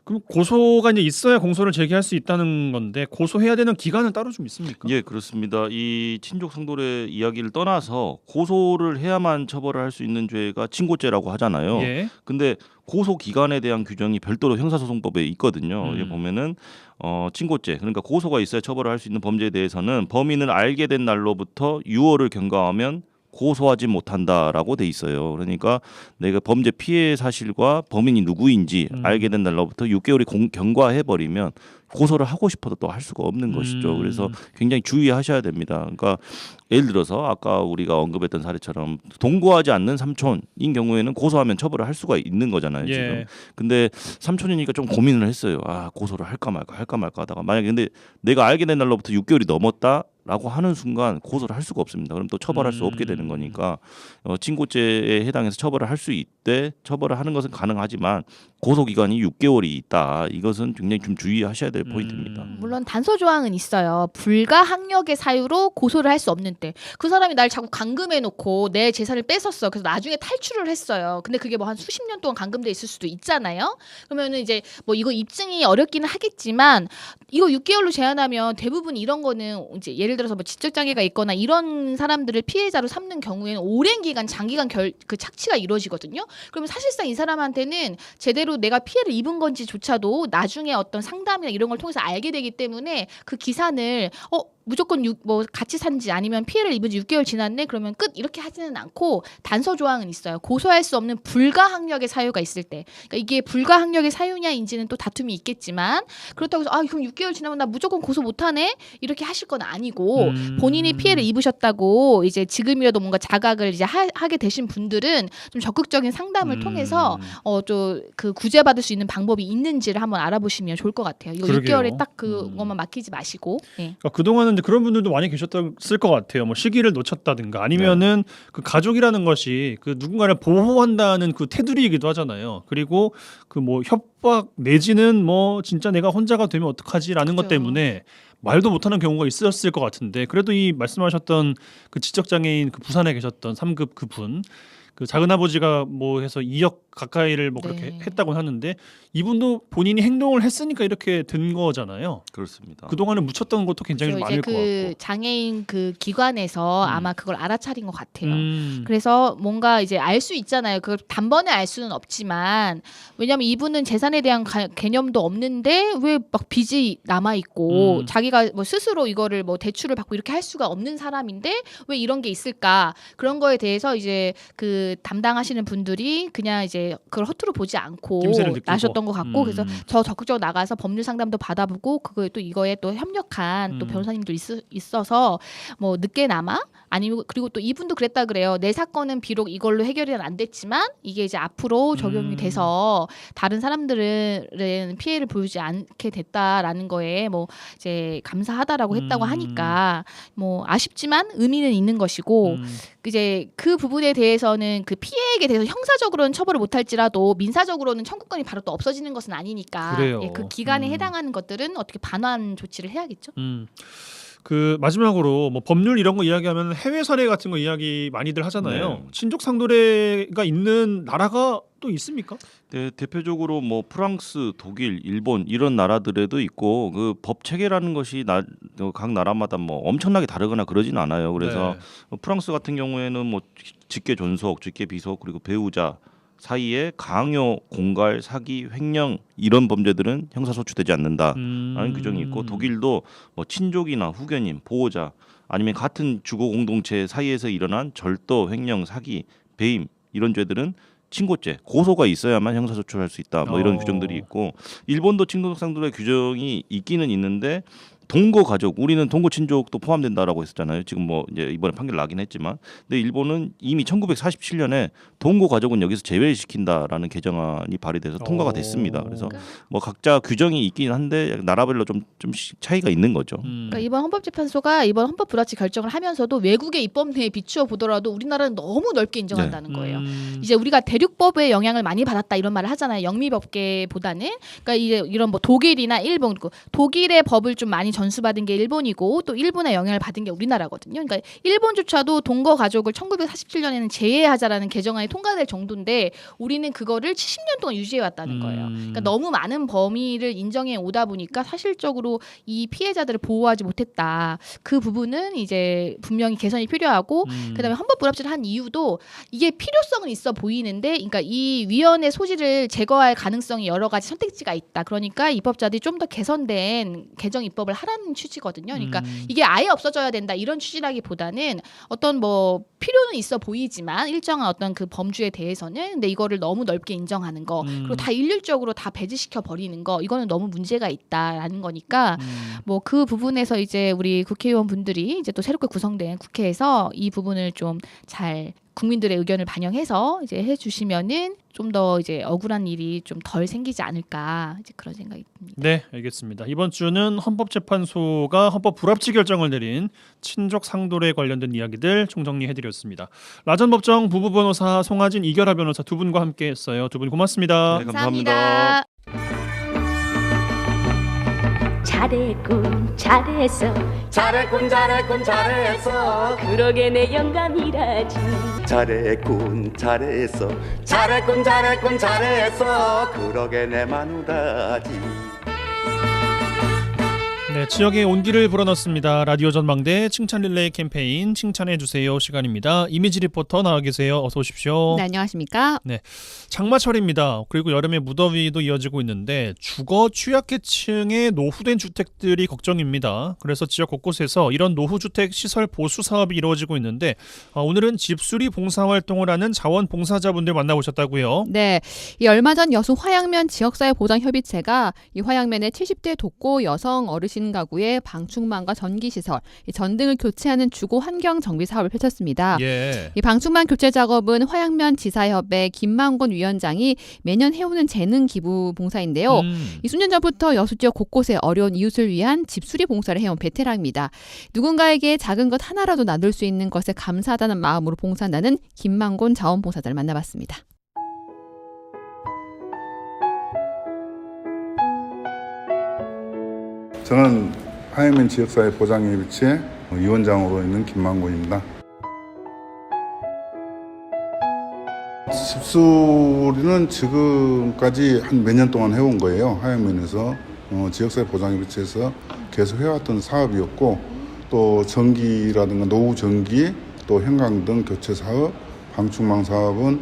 그럼 고소가 이제 있어야 공소를 제기할 수 있다는 건데 고소해야 되는 기간은 따로 좀 있습니까? 예, 그렇습니다. 이 친족 상돌의 이야기를 떠나서 고소를 해야만 처벌을 할 수 있는 죄가 친고죄라고 하잖아요. 예. 근데 고소 기간에 대한 규정이 별도로 형사소송법에 있거든요. 여기 보면은 친고죄, 그러니까 고소가 있어야 처벌을 할 수 있는 범죄에 대해서는 범인을 알게 된 날로부터 6월을 경과하면 고소하지 못한다라고 돼 있어요. 그러니까 내가 범죄 피해 사실과 범인이 누구인지 알게 된 날로부터 6개월이 경과해 버리면 고소를 하고 싶어도 또 할 수가 없는 것이죠. 그래서 굉장히 주의하셔야 됩니다. 그러니까 예를 들어서 아까 우리가 언급했던 사례처럼 동거하지 않는 삼촌인 경우에는 고소하면 처벌을 할 수가 있는 거잖아요. 지금. 근데 삼촌이니까 좀 고민을 했어요. 고소를 할까 말까 하다가 만약에 근데 내가 알게 된 날로부터 6개월이 넘었다라고 하는 순간 고소를 할 수가 없습니다. 그럼 또 처벌할 수 없게 되는 거니까 친고죄에 해당해서 처벌을 할 수 있되 처벌을 하는 것은 가능하지만 고소 기간이 6개월이 있다. 이것은 굉장히 좀 주의하셔야 될 포인트입니다. 물론 단서 조항은 있어요. 불가항력의 사유로 고소를 할 수 없는 때. 그 사람이 날 자꾸 감금해놓고 내 재산을 뺏었어. 그래서 나중에 탈출을 했어요. 근데 그게 뭐 한 수십 년 동안 감금돼 있을 수도 있잖아요. 그러면은 이제 뭐 이거 입증이 어렵기는 하겠지만 이거 6개월로 제한하면 대부분 이런 거는 이제 예를 들어서 뭐 지적 장애가 있거나 이런 사람들을 피해자로 삼는 경우에는 오랜 기간 장기간 그 착취가 이루어지거든요. 그러면 사실상 이 사람한테는 제대로 내가 피해를 입은 건지조차도 나중에 어떤 상담이나 이런 걸 통해서 알게 되기 때문에 그 기산을 무조건 뭐 같이 산지 아니면 피해를 입은 지 6개월 지났네 그러면 끝 이렇게 하지는 않고 단서 조항은 있어요. 고소할 수 없는 불가항력의 사유가 있을 때. 그러니까 이게 불가항력의 사유냐인지는 또 다툼이 있겠지만 그렇다고 해서 그럼 6개월 지나면 나 무조건 고소 못하네 이렇게 하실 건 아니고 본인이 피해를 입으셨다고 이제 지금이라도 뭔가 자각을 이제 하게 되신 분들은 좀 적극적인 상담을 통해서 좀 그 구제받을 수 있는 방법이 있는지를 한번 알아보시면 좋을 것 같아요. 이거 그러게요. 6개월에 딱 그것만 맡기지 마시고. 네. 그러니까 그동안은 이제 그런 분들도 많이 계셨을 것 같아요. 뭐 시기를 놓쳤다든가 아니면은 그 가족이라는 것이 그 누군가를 보호한다는 그 테두리이기도 하잖아요. 그리고 그 뭐 협박 내지는 뭐 진짜 내가 혼자가 되면 어떡하지라는 것 때문에 말도 못하는 경우가 있었을 것 같은데 그래도 이 말씀하셨던 그 지적장애인 그 부산에 계셨던 3급 그분 그 작은 아버지가 뭐 해서 2억 가까이를 뭐 그렇게 했다고 하는데 이분도 본인이 행동을 했으니까 이렇게 된 거잖아요. 그렇습니다. 그 동안에 묻혔던 것도 굉장히 좀 많을 것 같고. 장애인 그 기관에서 아마 그걸 알아차린 것 같아요. 음. 그래서 뭔가 이제 알 수 있잖아요. 그걸 단번에 알 수는 없지만 왜냐하면 이분은 재산에 대한 개념도 없는데 왜 막 빚이 남아 있고 자기가 뭐 스스로 이거를 뭐 대출을 받고 이렇게 할 수가 없는 사람인데 왜 이런 게 있을까? 그런 거에 대해서 이제 그 담당하시는 분들이 그냥 이제 이제 그걸 허투루 보지 않고 낌새를 느끼고. 나셨던 것 같고 그래서 저 적극적으로 나가서 법률 상담도 받아보고 그거에 또 이거에 또 협력한 또 변호사님도 있어서 뭐 늦게나마 아니면 그리고 또 이분도 그랬다 그래요. 내 사건은 비록 이걸로 해결이 안 됐지만 이게 이제 앞으로 적용이 돼서 다른 사람들은 피해를 보이지 않게 됐다라는 거에 뭐 이제 감사하다라고 했다고 하니까 뭐 아쉽지만 의미는 있는 것이고 이제 그 부분에 대해서는 그 피해액에 대해서 형사적으로는 처벌을 못할지라도 민사적으로는 청구권이 바로 또 없어지는 것은 아니니까 그래요. 예, 그 기간에 해당하는 것들은 어떻게 반환 조치를 해야겠죠. 그 마지막으로 뭐 법률 이런 거 이야기하면 해외 사례 같은 거 이야기 많이들 하잖아요. 네. 친족 상도례가 있는 나라가 또 있습니까? 네, 대표적으로 뭐 프랑스, 독일, 일본 이런 나라들에도 있고 그 법 체계라는 것이 각 나라마다 뭐 엄청나게 다르거나 그러진 않아요. 그래서 프랑스 같은 경우에는 뭐 직계 존속, 직계 비속 그리고 배우자 사이에 강요, 공갈, 사기, 횡령 이런 범죄들은 형사소추되지 않는다라는 규정이 있고 독일도 뭐 친족이나 후견인, 보호자 아니면 같은 주거 공동체 사이에서 일어난 절도, 횡령, 사기, 배임 이런 죄들은 친고죄, 고소가 있어야만 형사소추할 수 있다. 뭐 이런 규정들이 있고 일본도 친족상도례 규정이 있기는 있는데 동거 가족, 우리는 동거 친족도 포함된다라고 했었잖아요. 지금 뭐 이제 이번에 판결 나긴 했지만, 근데 일본은 이미 1947년에 동거 가족은 여기서 제외시킨다라는 개정안이 발의돼서 통과가 됐습니다. 그래서 뭐 각자 규정이 있긴 한데 나라별로 좀 차이가 있는 거죠. 그러니까 이번 헌법재판소가 이번 헌법 불합치 결정을 하면서도 외국의 입법 내에 비추어 보더라도 우리나라는 너무 넓게 인정한다는 거예요. 이제 우리가 대륙법의 영향을 많이 받았다 이런 말을 하잖아요. 영미법계보다는. 그러니까 이제 이런 뭐 독일이나 일본, 독일의 법을 좀 많이 전수받은 게 일본이고 또 일본의 영향을 받은 게 우리나라거든요. 그러니까 일본조차도 동거 가족을 1947년에는 제외하자라는 개정안이 통과될 정도인데 우리는 그거를 70년 동안 유지해 왔다는 거예요. 그러니까 너무 많은 범위를 인정해 오다 보니까 사실적으로 이 피해자들을 보호하지 못했다. 그 부분은 이제 분명히 개선이 필요하고 그다음에 헌법 불합치를 한 이유도 이게 필요성은 있어 보이는데 그러니까 이 위헌의 소지를 제거할 가능성이 여러 가지 선택지가 있다. 그러니까 입법자들이 좀 더 개선된 개정 입법을 하라는 취지거든요. 그러니까 이게 아예 없어져야 된다 이런 취지라기보다는 어떤 뭐 필요는 있어 보이지만 일정한 어떤 그 범주에 대해서는 근데 이거를 너무 넓게 인정하는 거 그리고 다 일률적으로 다 배제시켜 버리는 거 이거는 너무 문제가 있다라는 거니까 뭐 그 부분에서 이제 우리 국회의원 분들이 이제 또 새롭게 구성된 국회에서 이 부분을 좀 잘 국민들의 의견을 반영해서 이제 해주시면은 좀 더 이제 억울한 일이 좀 덜 생기지 않을까 이제 그런 생각이 듭니다. 네, 알겠습니다. 이번 주는 헌법재판소가 헌법 불합치 결정을 내린 친족 상도례에 관련된 이야기들 총정리해드렸습니다. 라전법정 부부 변호사 송하진, 이결하 변호사 두 분과 함께했어요. 두 분 고맙습니다. 네, 감사합니다. 잘했군 잘했어 잘했군 잘했군 잘했어 그러게 내 영감이라지 잘했군 잘했어 잘했군 잘했군 잘했어 그러게 내 마누라지. 네, 지역의 온기를 불어넣습니다. 라디오 전망대 칭찬 릴레이 캠페인 칭찬해 주세요 시간입니다. 이미지 리포터 나와 계세요. 어서 오십시오. 네, 안녕하십니까? 네, 장마철입니다. 그리고 여름에 무더위도 이어지고 있는데 주거 취약계층의 노후된 주택들이 걱정입니다. 그래서 지역 곳곳에서 이런 노후주택 시설 보수 사업이 이루어지고 있는데 오늘은 집수리 봉사활동을 하는 자원봉사자분들 만나보셨다고요? 네, 이 얼마 전 여수 화양면 지역사회 보장협의체가 이 화양면의 70대 독고 여성 어르신 가구의 방충망과 전기시설, 이 전등을 교체하는 주거 환경 정비 사업을 펼쳤습니다. 예. 이 방충망 교체 작업은 화양면 지사협의 김만곤 위원장이 매년 해오는 재능 기부 봉사인데요. 이 수년 전부터 여수 지역 곳곳에 어려운 이웃을 위한 집수리 봉사를 해온 베테랑입니다. 누군가에게 작은 것 하나라도 나눌 수 있는 것에 감사하다는 마음으로 봉사한다는 김만곤 자원봉사자를 만나봤습니다. 저는 화양면 지역사회 보장협의체 위원장으로 있는 김만곤입니다. 집수리는 지금까지 한 몇 년 동안 해온 거예요. 화양면에서 지역사회 보장협의체에서 계속 해왔던 사업이었고 또 전기라든가 노후 전기 또 현관등 교체 사업, 방충망 사업은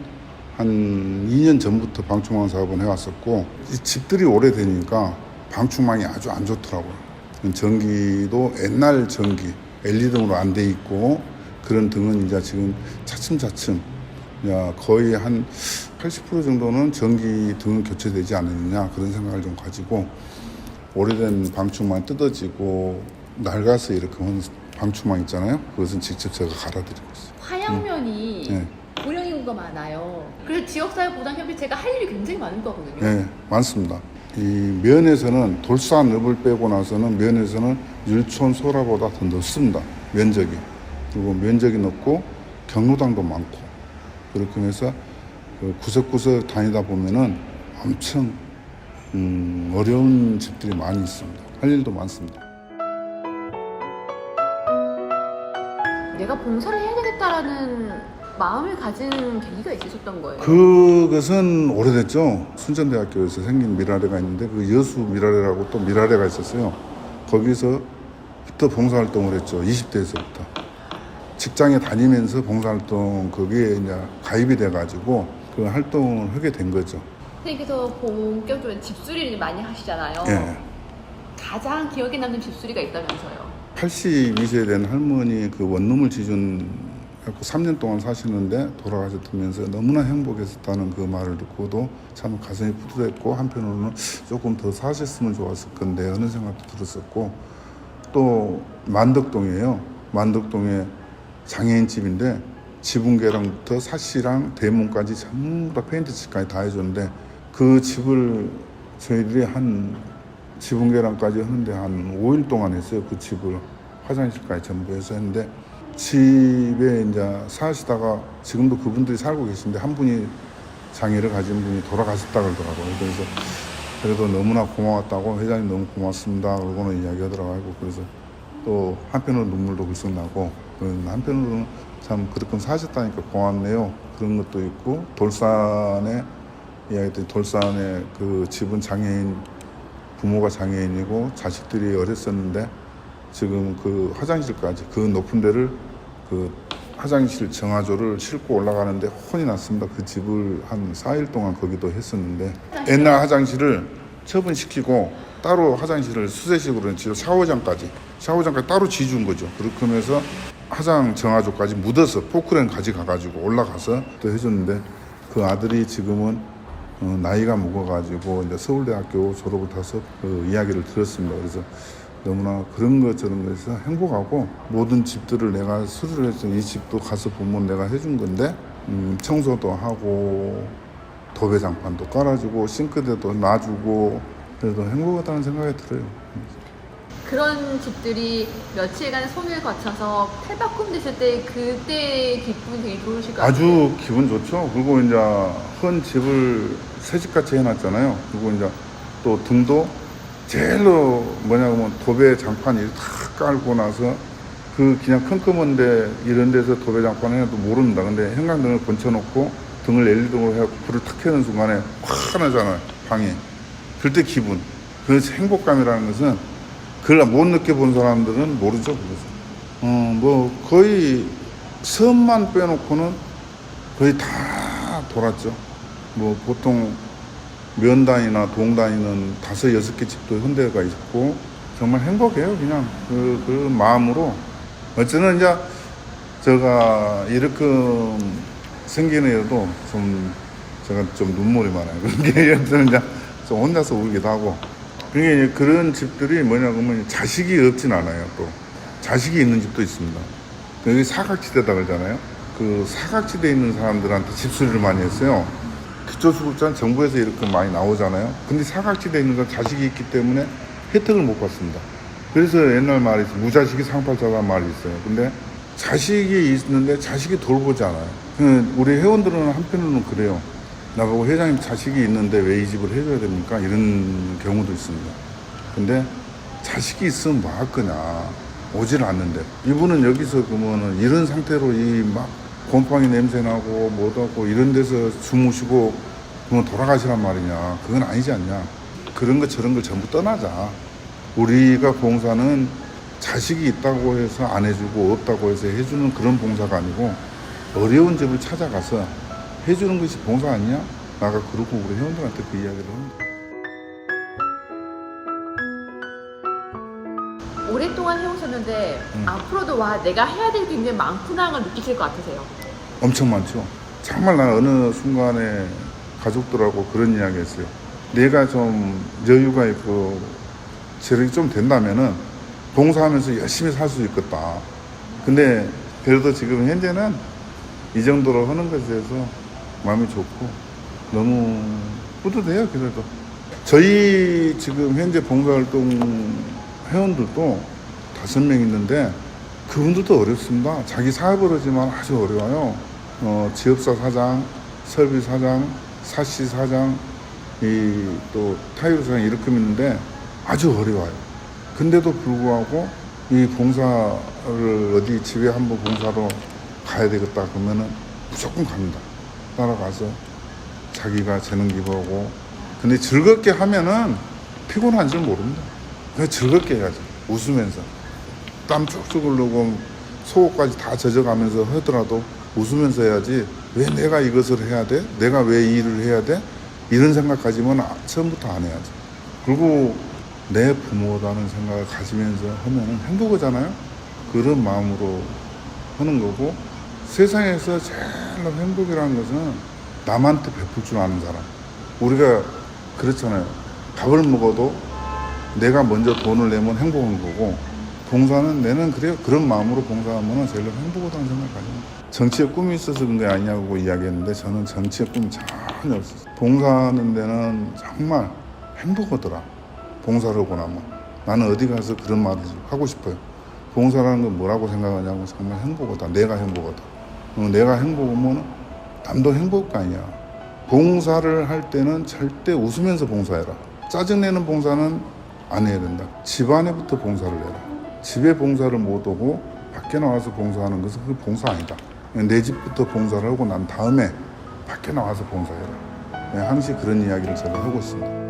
한 2년 전부터 방충망 사업은 해왔었고 이 집들이 오래되니까 방충망이 아주 안 좋더라고요. 전기도 옛날 전기, LED 등으로 안 돼 있고 그런 등은 이제 지금 차츰 거의 한 80% 정도는 전기 등은 교체되지 않느냐 그런 생각을 좀 가지고 오래된 방충망 뜯어지고 낡아서 이렇게 온 방충망 있잖아요. 그것은 직접 제가 갈아드리고 있어요. 화양면이 네. 고령 인구가 많아요. 그래서 지역사회보장협의체가 할 일이 굉장히 많은 거거든요. 네, 많습니다. 이 면에서는 돌산읍을 빼고 나서는 면에서는 율촌 소라보다 더 넓습니다. 면적이. 그리고 면적이 넓고 경로당도 많고 그렇게 해서 그 구석구석 다니다 보면은 엄청 어려운 집들이 많이 있습니다. 할 일도 많습니다. 내가 봉사를 해야 되겠다라는 마음을 가진 계기가 있으셨던 거예요. 그것은 오래됐죠. 순천대학교에서 생긴 미라레가 있는데 그 여수 미라레라고 또 미라레가 있었어요. 거기서부터 봉사활동을 했죠. 20대에서부터. 직장에 다니면서 봉사활동 거기에 이제 가입이 돼가지고 그 활동을 하게 된 거죠. 선생님께서 본격적으로 집수리를 많이 하시잖아요. 예. 가장 기억에 남는 집수리가 있다면서요. 82세 된 할머니 그 원룸을 지준하고 3년 동안 사시는데 돌아가셨다면서 너무나 행복했었다는 그 말을 듣고도 참 가슴이 뿌듯했고 한편으로는 조금 더 사셨으면 좋았을 건데 하는 생각도 들었었고 또 만덕동이에요. 만덕동에 장애인 집인데 지붕계랑부터 사시랑 대문까지 전부 다 페인트 칠까지 다 해줬는데 그 집을 저희들이 한 지붕계랑까지 하는데 한 5일 동안 했어요. 그 집을 화장실까지 전부 해서 했는데 집에 이제 사시다가 지금도 그분들이 살고 계신데 한 분이 장애를 가진 분이 돌아가셨다 그러더라고요. 그래서 그래도 너무나 고마웠다고 회장님 너무 고맙습니다 그러고는 이야기하더라고요. 그래서 또 한편으로 눈물도 글썽 나고 한편으로는 참 그렇게 사셨다니까 고맙네요. 그런 것도 있고 돌산에 이야기했더니 돌산에 그 집은 장애인 부모가 장애인이고 자식들이 어렸었는데 지금 그 화장실까지 그 높은 데를 그 화장실 정화조를 싣고 올라가는데 혼이 났습니다. 그 집을 한 4일 동안 거기도 했었는데 옛날 화장실을 처분시키고 따로 화장실을 수세식으로 지어 샤워장까지 따로 지준 거죠. 그렇게 하면서 화장 정화조까지 묻어서 포크레인 가져가가지고 올라가서 또 해줬는데 그 아들이 지금은 나이가 먹어가지고 이제 서울대학교 졸업을 해서 그 이야기를 들었습니다. 그래서 너무나 그런 것 저런 거에서 행복하고 모든 집들을 내가 수리를 해서 이 집도 가서 보면 내가 해준 건데 청소도 하고 도배장판도 깔아주고 싱크대도 놔주고 그래도 행복하다는 생각이 들어요. 그런 집들이 며칠간 손을 거쳐서 탈바꿈 됐을 때 그때의 기분이 되게 좋으실 것 같아요. 아주 기분 좋죠. 그리고 이제 헌 집을 새집같이 해놨잖아요. 그리고 이제 또 등도 제일로 뭐냐면 도배 장판이 탁 깔고 나서 그 그냥 컴컴한데 이런 데서 도배 장판 해도 모릅니다. 근데 형광등을 건쳐놓고 등을 LED등으로 해갖고 불을 탁 켜는 순간에 환하잖아요. 방이. 그때 기분. 그 행복감이라는 것은 그걸 못 느껴본 사람들은 모르죠. 그래서 뭐 거의 섬만 빼놓고는 거의 다 돌았죠. 뭐 보통 면단이나 동단위는 5, 6개 집도 현대가 있고 정말 행복해요. 그냥 그 마음으로 어쩌면 이제 제가 이렇게 생기는 애도 좀 제가 좀 눈물이 많아요. 그런 게 여튼 이제 좀 혼자서 울기도 하고. 그게 그런 집들이 뭐냐 그러면 자식이 없진 않아요. 또 자식이 있는 집도 있습니다. 여기 사각지대다 그러잖아요. 그 사각지대에 있는 사람들한테 집수리를 많이 했어요. 기초수급자는 정부에서 이렇게 많이 나오잖아요. 근데 사각지대에 있는 건 자식이 있기 때문에 혜택을 못 받습니다. 그래서 옛날 말이 있어요. 무자식이 상팔자라는 말이 있어요. 근데 자식이 있는데 자식이 돌보지 않아요. 우리 회원들은 한편으로는 그래요. 나보고 회장님 자식이 있는데 왜 이 집을 해줘야 됩니까? 이런 경우도 있습니다. 근데 자식이 있으면 뭐 할 거냐. 오질 않는데. 이분은 여기서 그러면은 이런 상태로 이 막 곰팡이 냄새 나고 뭐도 하고 이런 데서 주무시고 그러면 돌아가시란 말이냐. 그건 아니지 않냐. 그런 거 저런 걸 전부 떠나자. 우리가 봉사는 자식이 있다고 해서 안 해주고 없다고 해서 해주는 그런 봉사가 아니고 어려운 집을 찾아가서 해주는 것이 봉사 아니냐? 나가 그러고 우리 회원들한테 그 이야기를 합니다. 오랫동안 해오셨는데 앞으로도 와 내가 해야 될 게 많구나를 느끼실 것 같으세요? 엄청 많죠. 정말 난 어느 순간에 가족들하고 그런 이야기 했어요. 내가 좀 여유가 있고 체력이 좀 된다면은 봉사하면서 열심히 살 수 있겠다. 근데 그래도 지금 현재는 이 정도로 하는 것에 대해서 마음이 좋고 너무 뿌듯해요. 그래도 저희 지금 현재 봉사활동 회원들도 5명 있는데 그분들도 어렵습니다. 자기 사업을 하지만 아주 어려워요. 지업사 사장, 설비 사장, 사시 사장, 또 타이어 사장 이렇게 있는데 아주 어려워요. 근데도 불구하고 이 봉사를 어디 집에 한번 봉사로 가야 되겠다 그러면은 무조건 갑니다. 따라가서 자기가 재능 기부하고 근데 즐겁게 하면은 피곤한 줄 모릅니다. 그냥 즐겁게 해야지. 웃으면서 땀 쭉쭉 흘리고 속옷까지 다 젖어가면서 하더라도 웃으면서 해야지. 왜 내가 이것을 해야 돼? 내가 왜 이 일을 해야 돼? 이런 생각까지만 처음부터 안 해야지. 그리고 내 부모라는 생각을 가지면서 하면 행복하잖아요. 그런 마음으로 하는 거고 세상에서 제일 행복이라는 것은 남한테 베풀 줄 아는 사람. 우리가 그렇잖아요. 밥을 먹어도 내가 먼저 돈을 내면 행복한 거고 봉사는 내는 그래요. 그런 마음으로 봉사하면 제일 행복하다는 생각까지. 정치에 꿈이 있어서 그런 게 아니냐고 이야기했는데 저는 정치에 꿈이 전혀 없었어요. 봉사하는 데는 정말 행복하더라. 봉사를 하고 나면 나는 어디 가서 그런 말을 하고 싶어요. 봉사라는 건 뭐라고 생각하냐고 정말 행복하다. 내가 행복하다. 내가 행복하면 남도 행복할 거 아니야. 봉사를 할 때는 절대 웃으면서 봉사해라. 짜증내는 봉사는 안 해야 된다. 집안에부터 봉사를 해라. 집에 봉사를 못 하고 밖에 나와서 봉사하는 것은 그게 봉사 아니다. 내 집부터 봉사를 하고 난 다음에 밖에 나와서 봉사해라. 항상 그런 이야기를 제가 하고 있습니다.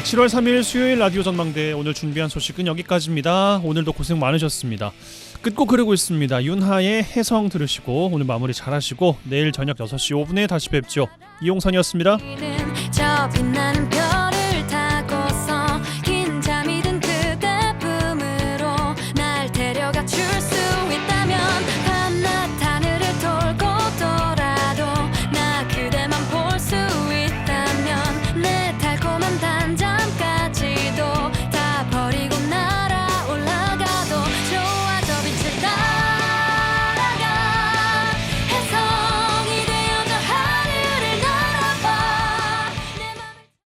7월 3일 수요일 라디오 전망대 오늘 준비한 소식은 여기까지입니다. 오늘도 고생 많으셨습니다. 끝곡 흐르고 있습니다. 윤하의 혜성 들으시고 오늘 마무리 잘하시고 내일 저녁 6시 5분에 다시 뵙죠. 이용선이었습니다. 저 빛나는